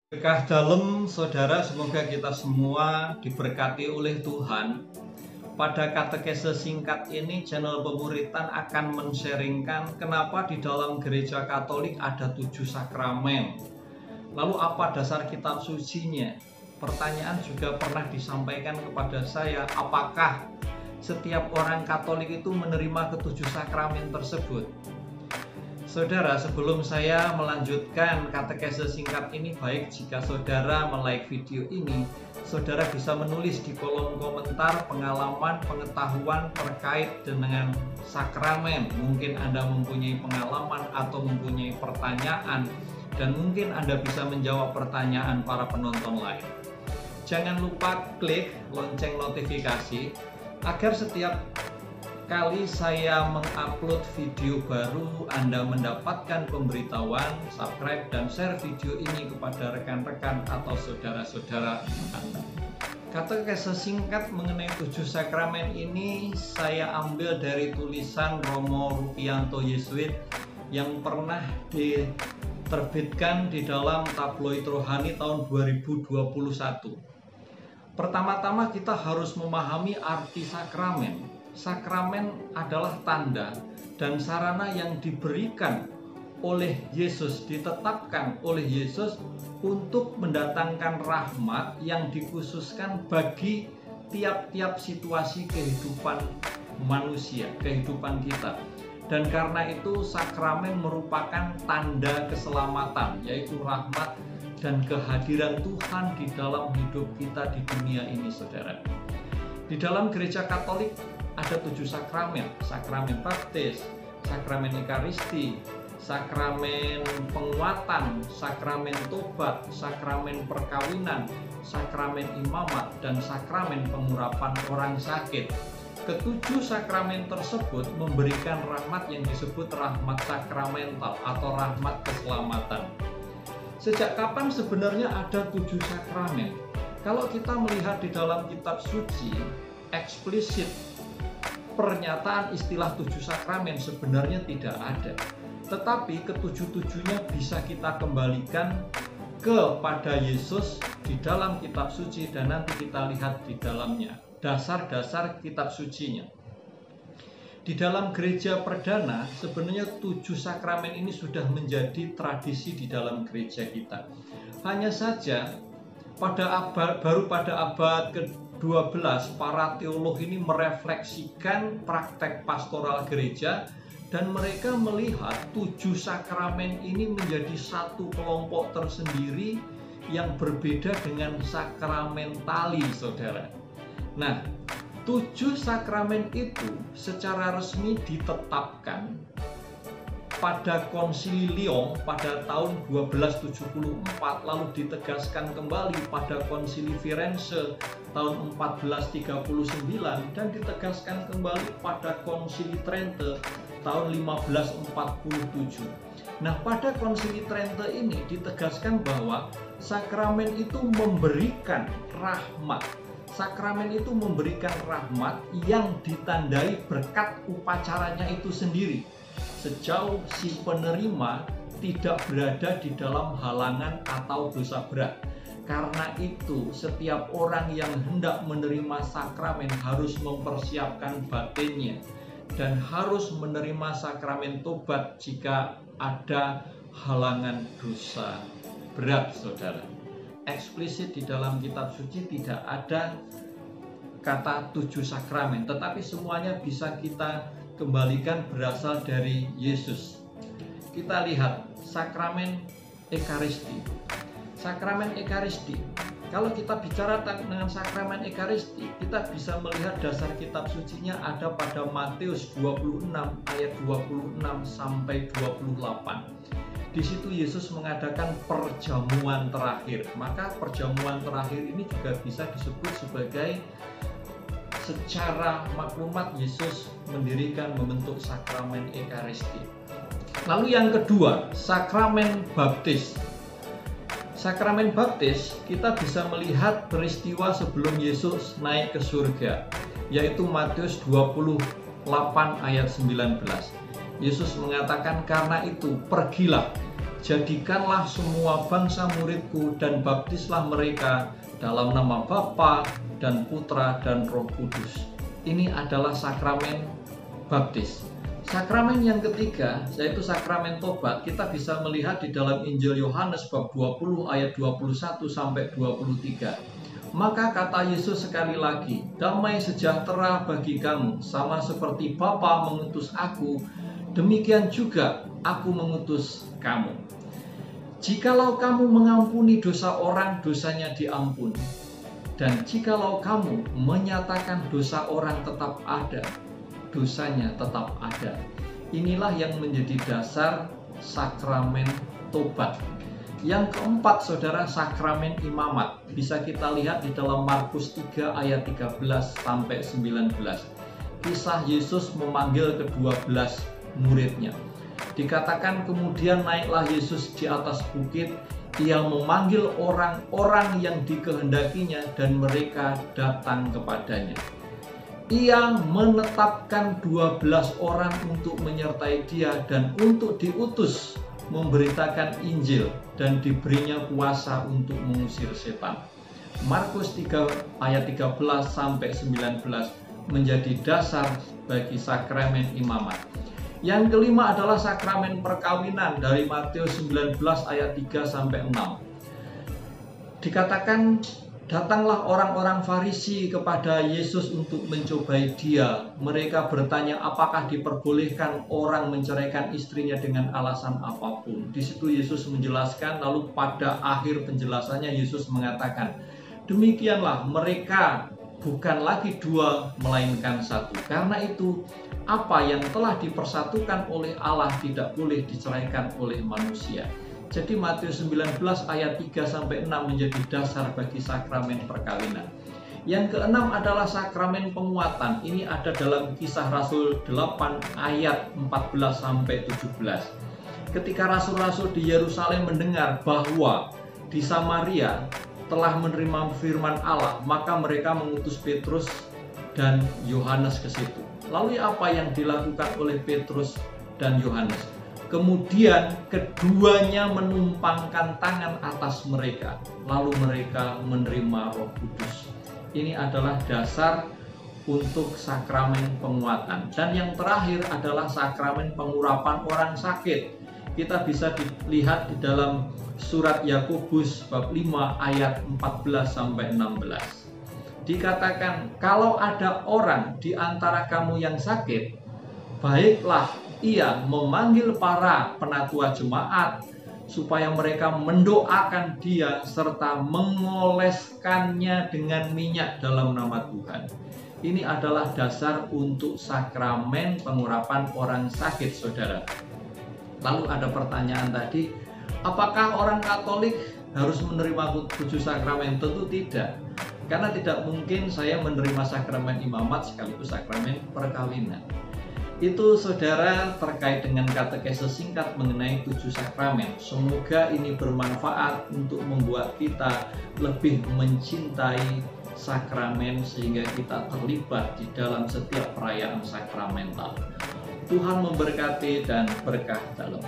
Berkah dalam saudara, semoga kita semua diberkati oleh Tuhan. Pada katekese singkat ini, channel Pemuritan akan men-sharingkan kenapa di dalam gereja Katolik ada 7 sakramen. Lalu apa dasar kitab sucinya? Pertanyaan juga pernah disampaikan kepada saya, apakah setiap orang Katolik itu menerima ke-7 sakramen tersebut? Saudara, sebelum saya melanjutkan katekese singkat ini, baik jika saudara like video ini, saudara bisa menulis di kolom komentar pengalaman, pengetahuan terkait dengan sakramen. Mungkin Anda mempunyai pengalaman atau mempunyai pertanyaan, dan mungkin Anda bisa menjawab pertanyaan para penonton lain. Jangan lupa klik lonceng notifikasi agar setiap kali saya mengupload video baru, Anda mendapatkan pemberitahuan, subscribe, dan share video ini kepada rekan-rekan atau saudara-saudara Anda. Katekese singkat mengenai 7 sakramen ini saya ambil dari tulisan Romo Rupianto Yesuit yang pernah diterbitkan di dalam tabloid rohani tahun 2021. Pertama-tama kita harus memahami arti sakramen. Sakramen adalah tanda dan sarana yang diberikan oleh Yesus, ditetapkan oleh Yesus untuk mendatangkan rahmat yang dikhususkan bagi tiap-tiap situasi kehidupan manusia, kehidupan kita. Dan karena itu sakramen merupakan tanda keselamatan, yaitu rahmat dan kehadiran Tuhan di dalam hidup kita di dunia ini, saudara. Di dalam gereja Katolik ada 7 sakramen: sakramen baptis, sakramen ekaristi, sakramen penguatan, sakramen tobat, sakramen perkawinan, sakramen imamat, dan sakramen pengurapan orang sakit. Ketujuh sakramen tersebut memberikan rahmat yang disebut rahmat sakramental atau rahmat keselamatan. Sejak kapan sebenarnya ada 7 sakramen? Kalau kita melihat di dalam kitab suci, eksplisit pernyataan istilah 7 sakramen sebenarnya tidak ada. Tetapi ketujuh-tujuhnya bisa kita kembalikan kepada Yesus di dalam kitab suci, dan nanti kita lihat di dalamnya dasar-dasar kitab sucinya. Di dalam gereja perdana, sebenarnya 7 sakramen ini sudah menjadi tradisi di dalam gereja kita. Hanya saja baru pada abad ke-12 para teolog ini merefleksikan praktek pastoral gereja, dan mereka melihat 7 sakramen ini menjadi satu kelompok tersendiri yang berbeda dengan sakramentali, saudara. Nah, 7 sakramen itu secara resmi ditetapkan pada Konsili Lyon pada tahun 1274, lalu ditegaskan kembali pada Konsili Firenze tahun 1439, dan ditegaskan kembali pada Konsili Trente tahun 1547. Nah, pada Konsili Trente ini ditegaskan bahwa sakramen itu memberikan rahmat. Sakramen itu memberikan rahmat yang ditandai berkat upacaranya itu sendiri, sejauh si penerima tidak berada di dalam halangan atau dosa berat. Karena itu, setiap orang yang hendak menerima sakramen harus mempersiapkan batinnya dan harus menerima sakramen tobat jika ada halangan dosa berat, saudara. Eksplisit di dalam kitab suci tidak ada kata 7 sakramen, tetapi semuanya bisa kita kembalikan berasal dari Yesus. Kita lihat sakramen ekaristi. Sakramen ekaristi, kalau kita bicara dengan sakramen ekaristi, kita bisa melihat dasar kitab sucinya ada pada Matius 26 ayat 26 sampai 28. Di situ Yesus mengadakan perjamuan terakhir. Maka perjamuan terakhir ini juga bisa disebut sebagai, secara maklumat, Yesus mendirikan membentuk sakramen ekaristi. Lalu yang kedua, sakramen baptis. Sakramen baptis kita bisa melihat peristiwa sebelum Yesus naik ke surga, yaitu Matius 28 ayat 19. Yesus mengatakan, karena itu pergilah jadikanlah semua bangsa muridku dan baptislah mereka dalam nama Bapa dan Putra dan Roh Kudus. Ini adalah sakramen baptis. Sakramen yang ketiga, yaitu sakramen tobat, kita bisa melihat di dalam Injil Yohanes bab 20 ayat 21 sampai 23. Maka kata Yesus sekali lagi, damai sejahtera bagi kamu, sama seperti Bapa mengutus aku, demikian juga aku mengutus kamu. Jikalau kamu mengampuni dosa orang, dosanya diampuni. Dan jikalau kamu menyatakan dosa orang tetap ada, dosanya tetap ada. Inilah yang menjadi dasar sakramen tobat. Yang keempat, saudara, sakramen imamat. Bisa kita lihat di dalam Markus 3 ayat 13 sampai 19. Kisah Yesus memanggil ke-12 muridnya. Dikatakan kemudian naiklah Yesus di atas bukit. Ia memanggil orang-orang yang dikehendakinya dan mereka datang kepadanya. Ia menetapkan 12 orang untuk menyertai dia dan untuk diutus memberitakan Injil dan diberinya kuasa untuk mengusir setan. Markus 3 ayat 13 sampai 19 menjadi dasar bagi sakramen imamat. Yang kelima adalah sakramen perkawinan dari Matius 19 ayat 3 sampai 6. Dikatakan, datanglah orang-orang Farisi kepada Yesus untuk mencobai dia. Mereka bertanya apakah diperbolehkan orang menceraikan istrinya dengan alasan apapun. Di situ Yesus menjelaskan, lalu pada akhir penjelasannya Yesus mengatakan, demikianlah mereka bukan lagi dua melainkan satu. Karena itu apa yang telah dipersatukan oleh Allah tidak boleh diceraikan oleh manusia. Jadi Matius 19 ayat 3 sampai 6 menjadi dasar bagi sakramen perkawinan. Yang keenam adalah sakramen penguatan. Ini ada dalam Kisah Rasul 8 ayat 14 sampai 17. Ketika rasul-rasul di Yerusalem mendengar bahwa di Samaria telah menerima firman Allah, maka mereka mengutus Petrus dan Yohanes ke situ. Lalu apa yang dilakukan oleh Petrus dan Yohanes? Kemudian keduanya menumpangkan tangan atas mereka, lalu mereka menerima Roh Kudus. Ini adalah dasar untuk sakramen penguatan. Dan yang terakhir adalah sakramen pengurapan orang sakit. Kita bisa dilihat di dalam surat Yakobus bab 5 ayat 14 sampai 16. Dikatakan, kalau ada orang di antara kamu yang sakit, baiklah ia memanggil para penatua jemaat supaya mereka mendoakan dia serta mengoleskannya dengan minyak dalam nama Tuhan. Ini adalah dasar untuk sakramen pengurapan orang sakit, saudara. Lalu ada pertanyaan tadi, apakah orang Katolik harus menerima 7 sakramen? Tentu tidak. Karena tidak mungkin saya menerima sakramen imamat sekaligus sakramen perkawinan. Itu, saudara, terkait dengan katekese singkat mengenai 7 sakramen. Semoga ini bermanfaat untuk membuat kita lebih mencintai sakramen sehingga kita terlibat di dalam setiap perayaan sakramental. Tuhan memberkati dan berkah dalam.